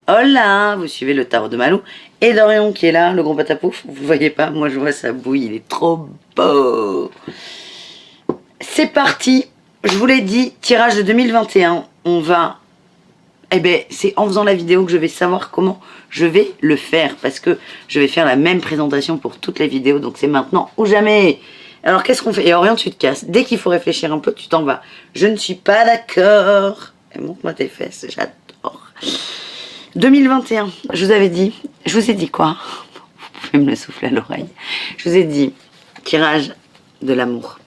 Hola, vous suivez le tarot de Malou et Dorian qui est là, le gros patapouf. Vous le voyez pas, moi je vois sa bouille, il est trop beau. C'est parti, je vous l'ai dit, tirage de 2021, on va... Eh ben, c'est en faisant la vidéo que je vais savoir comment je vais le faire, parce que je vais faire la même présentation pour toutes les vidéos, donc c'est maintenant ou jamais. Alors qu'est-ce qu'on fait? Et Orion, tu te casses. Dès qu'il faut réfléchir un peu, tu t'en vas. Je ne suis pas d'accord. Montre-moi tes fesses, j'adore. 2021, je vous ai dit quoi? Vous pouvez me le souffler à l'oreille. Je vous ai dit, tirage de l'amour.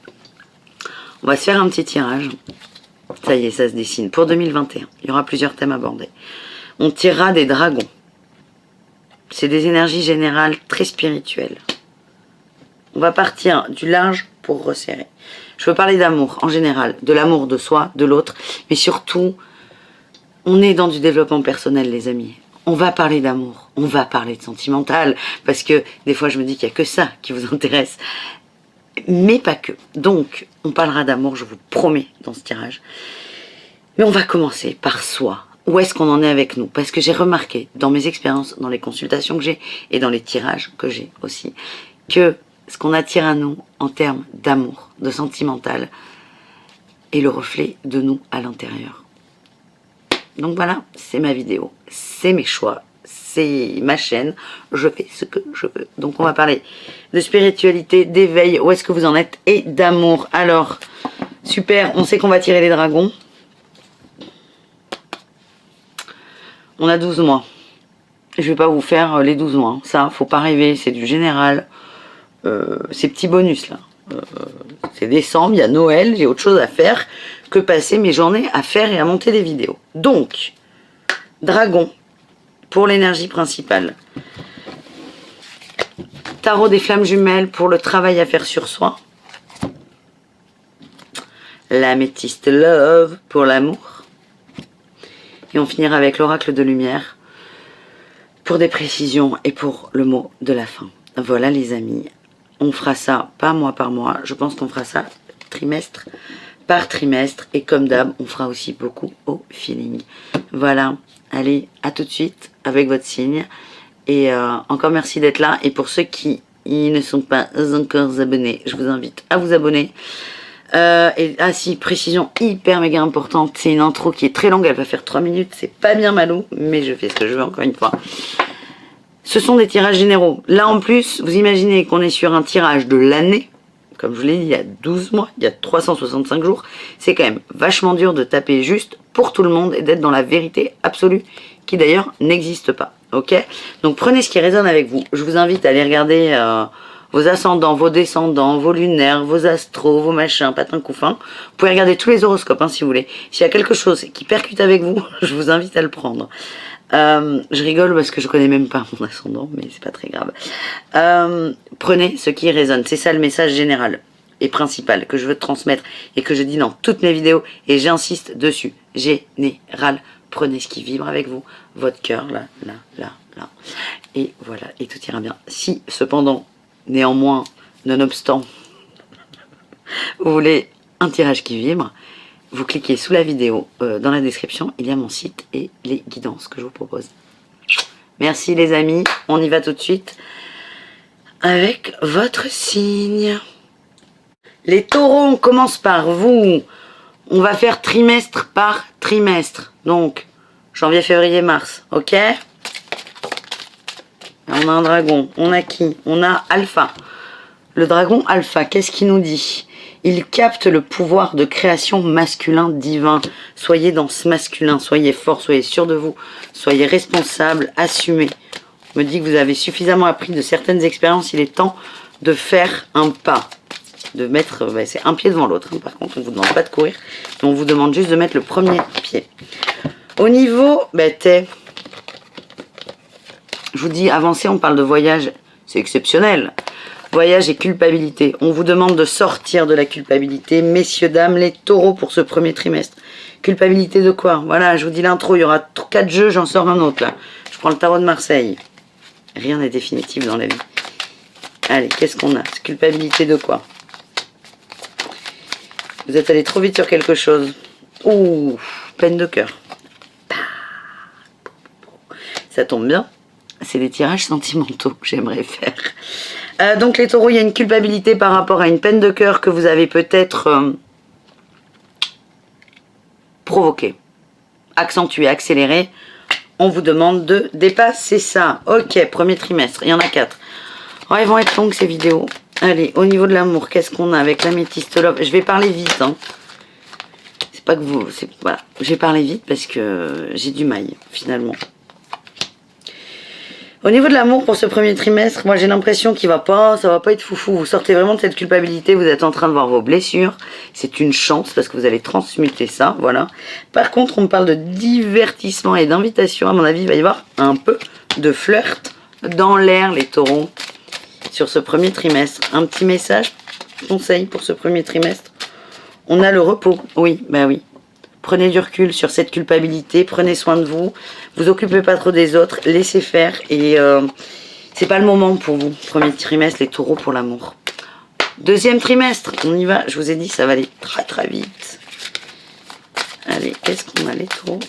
On va se faire un petit tirage. Ça y est, ça se dessine. Pour 2021, il y aura plusieurs thèmes abordés. On tirera des dragons. C'est des énergies générales très spirituelles. On va partir du large pour resserrer. Je veux parler d'amour en général, de l'amour de soi, de l'autre, mais surtout... On est dans du développement personnel, les amis. On va parler d'amour, on va parler de sentimental, parce que des fois je me dis qu'il n'y a que ça qui vous intéresse, mais pas que. Donc, on parlera d'amour, je vous promets, dans ce tirage. Mais on va commencer par soi. Où est-ce qu'on en est avec nous? Parce que j'ai remarqué, dans mes expériences, dans les consultations que j'ai, et dans les tirages que j'ai aussi, que ce qu'on attire à nous, en termes d'amour, de sentimental, est le reflet de nous à l'intérieur. Donc voilà, c'est ma vidéo, c'est mes choix, c'est ma chaîne, je fais ce que je veux. Donc on va parler de spiritualité, d'éveil, où est-ce que vous en êtes, et d'amour. Alors, super, on sait qu'on va tirer les dragons. On a 12 mois. Je vais pas vous faire les 12 mois, ça, faut pas rêver, c'est du général. Ces petits bonus là. C'est décembre, il y a Noël, j'ai autre chose à faire que passer mes journées à faire et à monter des vidéos. Donc, dragon, pour l'énergie principale. Tarot des flammes jumelles pour le travail à faire sur soi. L'améthyste love pour l'amour. Et on finira avec l'oracle de lumière pour des précisions et pour le mot de la fin. Voilà les amis. On fera ça pas mois par mois. Je pense qu'on fera ça trimestre par trimestre. Et comme d'hab, on fera aussi beaucoup au feeling. Voilà. Allez, à tout de suite avec votre signe. Et encore merci d'être là. Et pour ceux qui ne sont pas encore abonnés, je vous invite à vous abonner. Si, précision hyper méga importante. C'est une intro qui est très longue. Elle va faire 3 minutes. C'est pas bien Malou. Mais je fais ce que je veux encore une fois. Ce sont des tirages généraux. Là, en plus, vous imaginez qu'on est sur un tirage de l'année. Comme je vous l'ai dit, il y a 12 mois, il y a 365 jours. C'est quand même vachement dur de taper juste pour tout le monde et d'être dans la vérité absolue, qui d'ailleurs n'existe pas. Ok? Donc prenez ce qui résonne avec vous. Je vous invite à aller regarder vos ascendants, vos descendants, vos lunaires, vos astros, vos machins, patins couffins. Vous pouvez regarder tous les horoscopes, si vous voulez. S'il y a quelque chose qui percute avec vous, je vous invite à le prendre. Je rigole parce que je connais même pas mon ascendant, mais c'est pas très grave. Prenez ce qui résonne. C'est ça le message général et principal que je veux transmettre et que je dis dans toutes mes vidéos et j'insiste dessus. Général. Prenez ce qui vibre avec vous, votre cœur, là. Et voilà, et tout ira bien. Si, cependant, néanmoins, nonobstant, vous voulez un tirage qui vibre, vous cliquez sous la vidéo, dans la description, il y a mon site et les guidances que je vous propose. Merci les amis, on y va tout de suite avec votre signe. Les taureaux, on commence par vous. On va faire trimestre par trimestre. Donc, janvier, février, mars, ok? On a un dragon, on a qui? On a Alpha. Le dragon Alpha, qu'est-ce qu'il nous dit? Il capte le pouvoir de création masculin divin. Soyez dans ce masculin, soyez fort, soyez sûr de vous, soyez responsable, assumez. On me dit que vous avez suffisamment appris de certaines expériences, il est temps de faire un pas. De mettre, c'est un pied devant l'autre. Par contre, on ne vous demande pas de courir, on vous demande juste de mettre le premier pied. Au niveau, je vous dis, avancer, on parle de voyage, c'est exceptionnel. Voyage et culpabilité. On vous demande de sortir de la culpabilité. Messieurs, dames, les taureaux pour ce premier trimestre. Culpabilité de quoi? Voilà, je vous dis l'intro. Il y aura 4 jeux, j'en sors un autre là. Je prends le tarot de Marseille. Rien n'est définitif dans la vie. Allez, qu'est-ce qu'on a? Culpabilité de quoi? Vous êtes allé trop vite sur quelque chose. Ouh, peine de cœur. ça tombe bien. C'est des tirages sentimentaux que j'aimerais faire. Donc les taureaux, il y a une culpabilité par rapport à une peine de cœur que vous avez peut-être provoquée, accentuée, accélérée. On vous demande de dépasser ça. Ok, premier trimestre, il y en a 4. Oh, elles vont être longues ces vidéos. Allez, au niveau de l'amour, qu'est-ce qu'on a avec l'améthyste love? Je vais parler vite, hein. C'est pas que vous... Voilà, j'ai parlé vite parce que j'ai du mal, finalement. Au niveau de l'amour pour ce premier trimestre, moi j'ai l'impression qu'il va pas, ça va pas être foufou. Vous sortez vraiment de cette culpabilité, vous êtes en train de voir vos blessures. C'est une chance parce que vous allez transmuter ça, voilà. Par contre, on me parle de divertissement et d'invitation. À mon avis, il va y avoir un peu de flirt dans l'air, les taureaux, sur ce premier trimestre. Un petit message, conseil pour ce premier trimestre. On a le repos, oui, bah oui. Prenez du recul sur cette culpabilité, prenez soin de vous, vous occupez pas trop des autres, laissez faire et c'est pas le moment pour vous. Premier trimestre, les taureaux pour l'amour. Deuxième trimestre, on y va, je vous ai dit, ça va aller très très vite. Allez, qu'est-ce qu'on a les taureaux?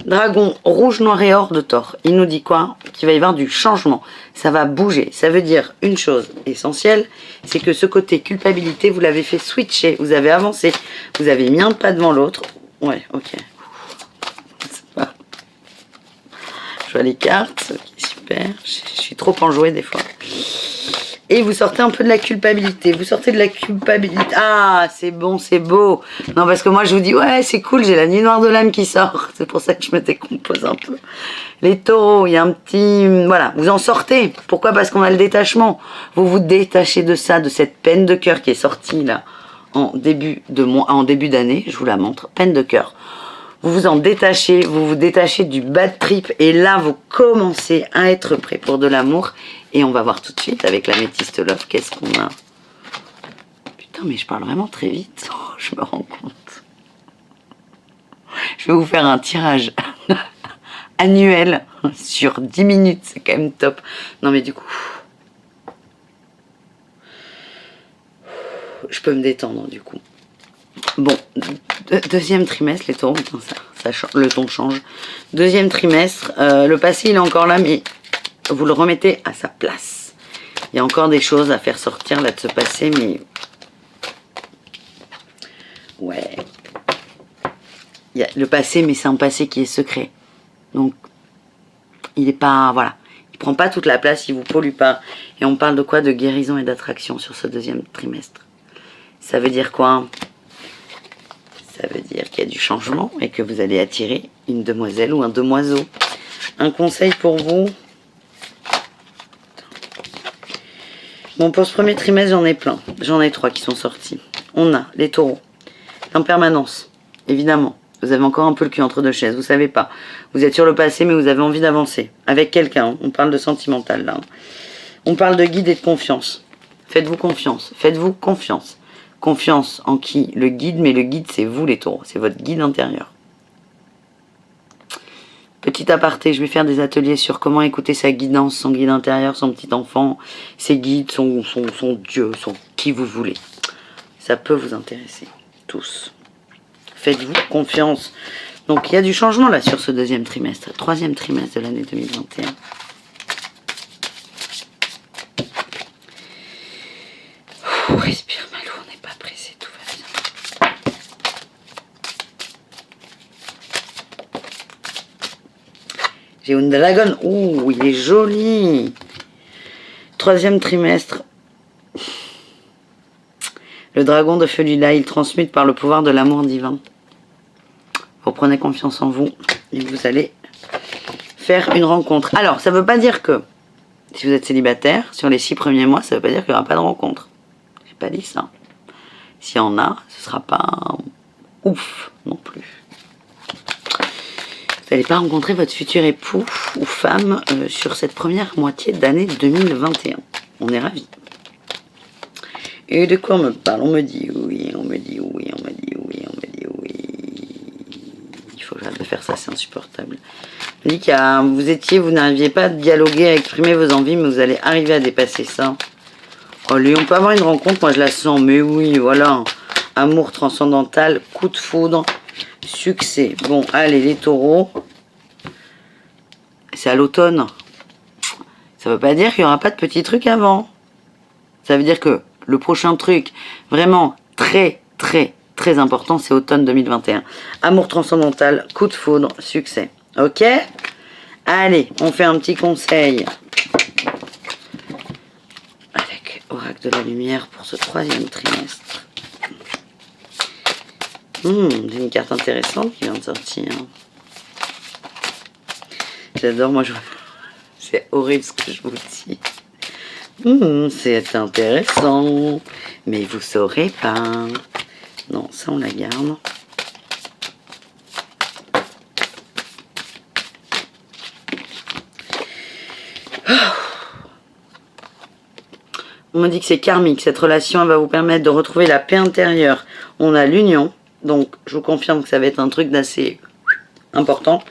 Dragon, rouge, noir et or de Thor. Il nous dit quoi? Qu'il va y avoir du changement. Ça va bouger. Ça veut dire une chose essentielle, c'est que ce côté culpabilité, vous l'avez fait switcher. Vous avez avancé. Vous avez mis un pas devant l'autre. Ouais, ok. Pas... Je vois les cartes. Ok, super. Je suis trop enjouée des fois. Et vous sortez un peu de la culpabilité. Vous sortez de la culpabilité. Ah, c'est bon, c'est beau. Non, parce que moi, je vous dis, ouais, c'est cool, j'ai la nuit noire de l'âme qui sort. C'est pour ça que je me décompose un peu. Les taureaux, il y a un petit... Voilà, vous en sortez. Pourquoi? Parce qu'on a le détachement. Vous vous détachez de ça, de cette peine de cœur qui est sortie, là, en début d'année. Je vous la montre. Peine de cœur. Vous vous en détachez, vous vous détachez du bad trip. Et là, vous commencez à être prêt pour de l'amour. Et on va voir tout de suite avec l'améthyste love, qu'est-ce qu'on a. Putain, mais je parle vraiment très vite. Oh, je me rends compte. Je vais vous faire un tirage annuel sur 10 minutes. C'est quand même top. Non, mais du coup... Je peux me détendre, du coup. Bon, deuxième trimestre, les taureaux, le ton change. Deuxième trimestre, le passé, il est encore là, mais... Vous le remettez à sa place. Il y a encore des choses à faire sortir là de ce passé, mais... Ouais. Il y a le passé, mais c'est un passé qui est secret. Donc, il n'est pas... Voilà. Il prend pas toute la place, il vous pollue pas. Et on parle de quoi? De guérison et d'attraction sur ce deuxième trimestre. Ça veut dire quoi? Ça veut dire qu'il y a du changement et que vous allez attirer une demoiselle ou un demoiseau. Un conseil pour vous... Bon, pour ce premier trimestre, j'en ai plein. J'en ai 3 qui sont sortis. On a les taureaux. L'impermanence, évidemment. Vous avez encore un peu le cul entre deux chaises, vous savez pas. Vous êtes sur le passé, mais vous avez envie d'avancer. Avec quelqu'un, hein. On parle de sentimental, là. On parle de guide et de confiance. Faites-vous confiance. Faites-vous confiance. Confiance en qui? Le guide, mais le guide, c'est vous, les taureaux. C'est votre guide intérieur. Petit aparté, je vais faire des ateliers sur comment écouter sa guidance, son guide intérieur, son petit enfant, ses guides, son Dieu, son qui vous voulez. Ça peut vous intéresser, tous. Faites-vous confiance. Donc il y a du changement là sur ce deuxième trimestre, troisième trimestre de l'année 2021. Respire Malou, on n'est pas pressé, tout va bien. J'ai une dragon. Ouh, il est joli. Troisième trimestre. Le dragon de feu lilas, il transmute par le pouvoir de l'amour divin. Vous prenez confiance en vous et vous allez faire une rencontre. Alors, ça ne veut pas dire que si vous êtes célibataire, sur les 6 premiers mois, ça ne veut pas dire qu'il n'y aura pas de rencontre. J'ai pas dit ça. S'il y en a, ce ne sera pas ouf non plus. Vous n'allez pas rencontrer votre futur époux ou femme sur cette première moitié d'année 2021. On est ravis. Et de quoi on me parle? On me dit oui, on me dit oui, on me dit oui, on me dit oui. Il faut que j'arrête de faire ça, c'est insupportable. On dit que vous n'arriviez pas à dialoguer, à exprimer vos envies, mais vous allez arriver à dépasser ça. Oh, lui, on peut avoir une rencontre, moi je la sens, mais oui, voilà. Amour transcendantal, coup de foudre. succès. Bon, allez, les taureaux. C'est à l'automne. Ça veut pas dire qu'il n'y aura pas de petits trucs avant. Ça veut dire que le prochain truc, vraiment très, très, très important, c'est automne 2021. Amour transcendantal, coup de foudre, succès. Ok? Allez, on fait un petit conseil. Avec Oracle de la Lumière pour ce 3e trimestre. J'ai une carte intéressante qui vient de sortir. J'adore, moi, c'est horrible ce que je vous dis. C'est intéressant, mais vous saurez pas. Non, ça on la garde. On me dit que c'est karmique. Cette relation va vous permettre de retrouver la paix intérieure. On a l'union, donc je vous confirme que ça va être un truc d'assez important.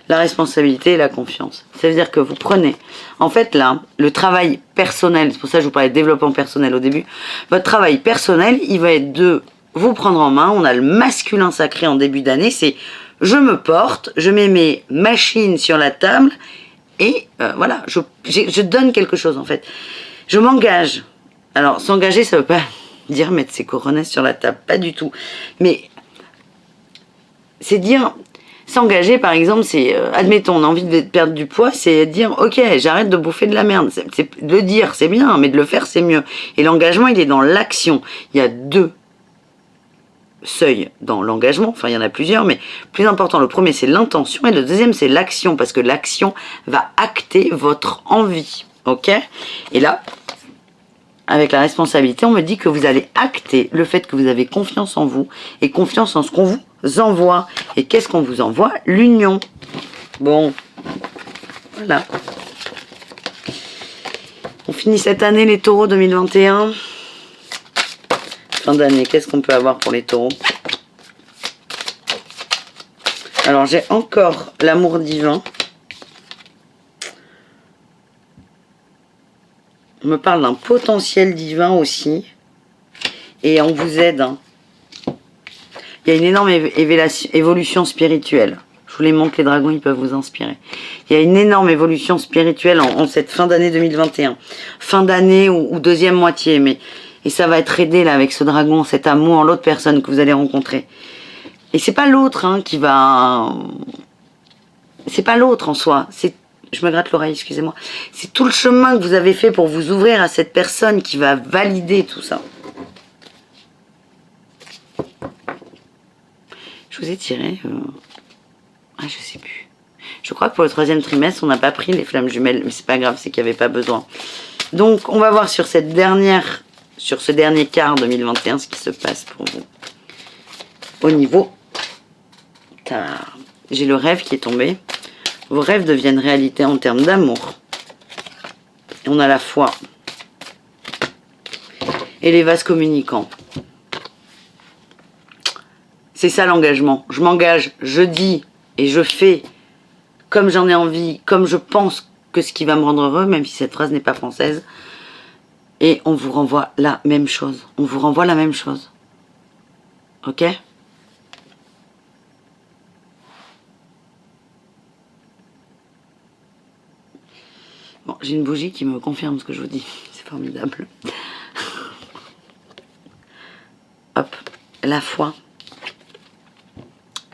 La responsabilité et la confiance. Ça veut dire que vous prenez, en fait là, le travail personnel, c'est pour ça que je vous parlais de développement personnel au début, votre travail personnel, il va être de vous prendre en main. On a le masculin sacré en début d'année, c'est je me porte, je mets mes machines sur la table et voilà, je donne quelque chose en fait. Je m'engage. Alors s'engager, ça veut pas dire mettre ses coronets sur la table, pas du tout. Mais c'est dire... S'engager, par exemple, c'est, admettons, on a envie de perdre du poids, c'est dire, ok, j'arrête de bouffer de la merde. De le dire, c'est bien, mais de le faire, c'est mieux. Et l'engagement, il est dans l'action. Il y a 2 seuils dans l'engagement, enfin, il y en a plusieurs, mais plus important, le premier, c'est l'intention, et le deuxième, c'est l'action, parce que l'action va acter votre envie, ok? Et là, avec la responsabilité, on me dit que vous allez acter le fait que vous avez confiance en vous et confiance en ce qu'on vous envoie. Et qu'est-ce qu'on vous envoie? L'union. Bon, voilà. On finit cette année, les taureaux 2021. Fin d'année, qu'est-ce qu'on peut avoir pour les taureaux? Alors, j'ai encore l'amour divin. On me parle d'un potentiel divin aussi. Et on vous aide. Hein. Il y a une énorme évolution spirituelle. Je vous les montre, les dragons, ils peuvent vous inspirer. Il y a une énorme évolution spirituelle en cette fin d'année 2021. Fin d'année ou deuxième moitié. Et ça va être aidé là avec ce dragon, cet amour en l'autre personne que vous allez rencontrer. Et c'est pas l'autre hein, qui va... C'est pas l'autre en soi. Je me gratte l'oreille, excusez-moi. C'est tout le chemin que vous avez fait pour vous ouvrir à cette personne qui va valider tout ça. Je vous ai tiré... Ah, je sais plus. Je crois que pour le 3e trimestre, on n'a pas pris les flammes jumelles. Mais c'est pas grave, c'est qu'il n'y avait pas besoin. Donc, on va voir sur ce dernier quart 2021 ce qui se passe pour vous. Au niveau... J'ai le rêve qui est tombé. Vos rêves deviennent réalité en termes d'amour. On a la foi. Et les vases communicants. C'est ça l'engagement. Je m'engage, je dis et je fais comme j'en ai envie, comme je pense que ce qui va me rendre heureux, même si cette phrase n'est pas française. Et on vous renvoie la même chose. On vous renvoie la même chose. Ok ? Bon, j'ai une bougie qui me confirme ce que je vous dis. C'est formidable. Hop, la foi.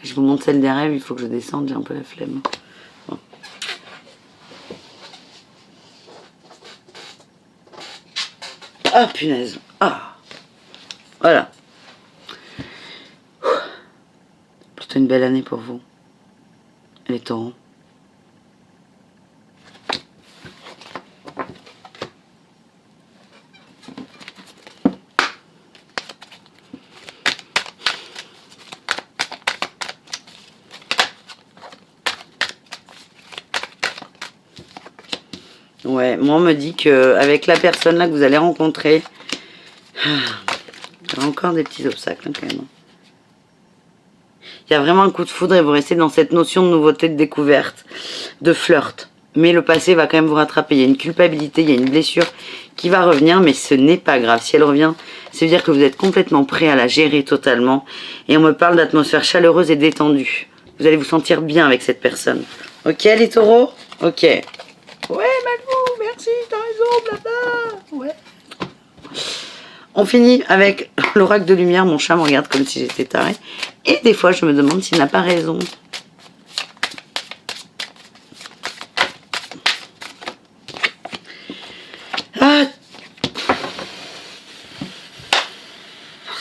Je vous montre celle des rêves, il faut que je descende, j'ai un peu la flemme. Bon. Ah, punaise. Ah. Voilà. Plutôt une belle année pour vous. Les taureaux. Ouais, moi on me dit qu'avec la personne là que vous allez rencontrer, il y a encore des petits obstacles hein, quand même. Il y a vraiment un coup de foudre et vous restez dans cette notion de nouveauté, de découverte, de flirt. Mais le passé va quand même vous rattraper. Il y a une culpabilité, il y a une blessure qui va revenir, mais ce n'est pas grave. Si elle revient, ça veut dire que vous êtes complètement prêt à la gérer totalement. Et on me parle d'atmosphère chaleureuse et détendue. Vous allez vous sentir bien avec cette personne. Ok, les taureaux? Ok. Ouais, Malou, merci, t'as raison, blabla. Ouais. On finit avec l'oracle de lumière. Mon chat me regarde comme si j'étais tarée. Et des fois, je me demande s'il n'a pas raison. Ah.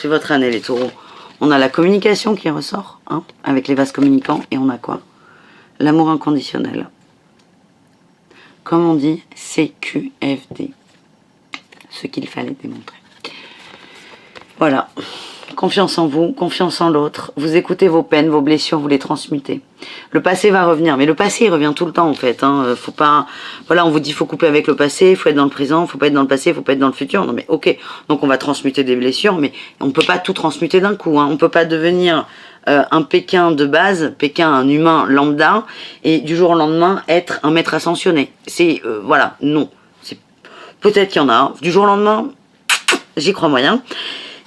C'est votre année, les taureaux. On a la communication qui ressort, hein, avec les vases communicants. Et on a quoi? L'amour inconditionnel. Comme on dit, CQFD. Ce qu'il fallait démontrer. Voilà. Confiance en vous, confiance en l'autre. Vous écoutez vos peines, vos blessures, vous les transmutez. Le passé va revenir, mais le passé il revient tout le temps en fait. Hein. Faut pas, voilà, on vous dit faut couper avec le passé, il faut être dans le présent, faut pas être dans le passé, faut pas être dans le futur. Non mais ok, donc on va transmuter des blessures, mais on peut pas tout transmuter d'un coup. Hein. On peut pas devenir un Pékin de base, Pékin un humain lambda, et du jour au lendemain être un maître ascensionné. C'est voilà, non. Peut-être qu'il y en a. Du jour au lendemain, j'y crois moyen.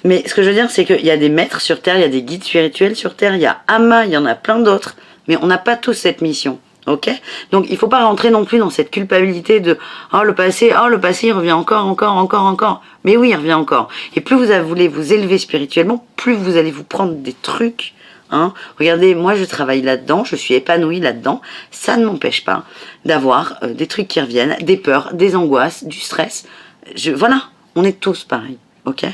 Mais ce que je veux dire, c'est qu'il y a des maîtres sur Terre, il y a des guides spirituels sur Terre, il y a Ama, il y en a plein d'autres, mais on n'a pas tous cette mission, ok? Donc il ne faut pas rentrer non plus dans cette culpabilité de « oh le passé, il revient encore. » Mais oui, il revient encore. Et plus vous voulez vous élever spirituellement, plus vous allez vous prendre des trucs. Hein. Regardez, moi je travaille là-dedans, je suis épanouie là-dedans, ça ne m'empêche pas d'avoir des trucs qui reviennent, des peurs, des angoisses, du stress. Voilà, on est tous pareils, ok?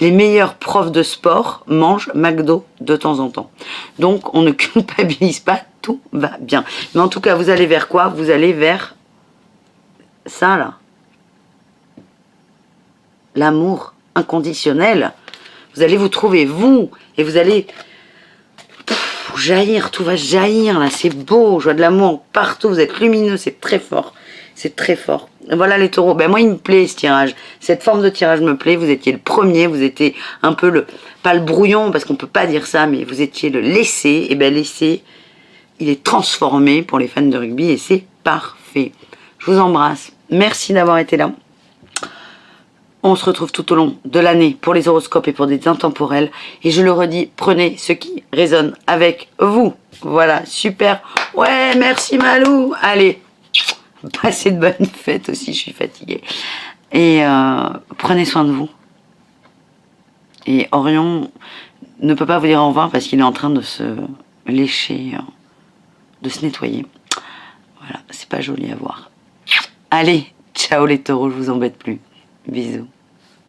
Les meilleurs profs de sport mangent McDo de temps en temps. Donc, on ne culpabilise pas, tout va bien. Mais en tout cas, vous allez vers quoi? Vous allez vers ça, là. L'amour inconditionnel. Vous allez vous trouver, vous, et vous allez jaillir, tout va jaillir, là. C'est beau, je vois de l'amour partout, vous êtes lumineux, c'est très fort. C'est très fort. Voilà les taureaux. Ben moi il me plaît ce tirage. Cette forme de tirage me plaît. Vous étiez le premier. Vous étiez un peu le... Pas le brouillon parce qu'on peut pas dire ça. Mais vous étiez le l'essai. Et ben l'essai, il est transformé pour les fans de rugby. Et c'est parfait. Je vous embrasse. Merci d'avoir été là. On se retrouve tout au long de l'année pour les horoscopes et pour des intemporels. Et je le redis, prenez ce qui résonne avec vous. Voilà, super. Ouais, merci Malou. Allez. Passez de bonnes fêtes aussi, je suis fatiguée. Et prenez soin de vous. Et Orion ne peut pas vous dire au revoir parce qu'il est en train de se lécher, de se nettoyer. Voilà, c'est pas joli à voir. Allez, ciao les taureaux, je vous embête plus. Bisous.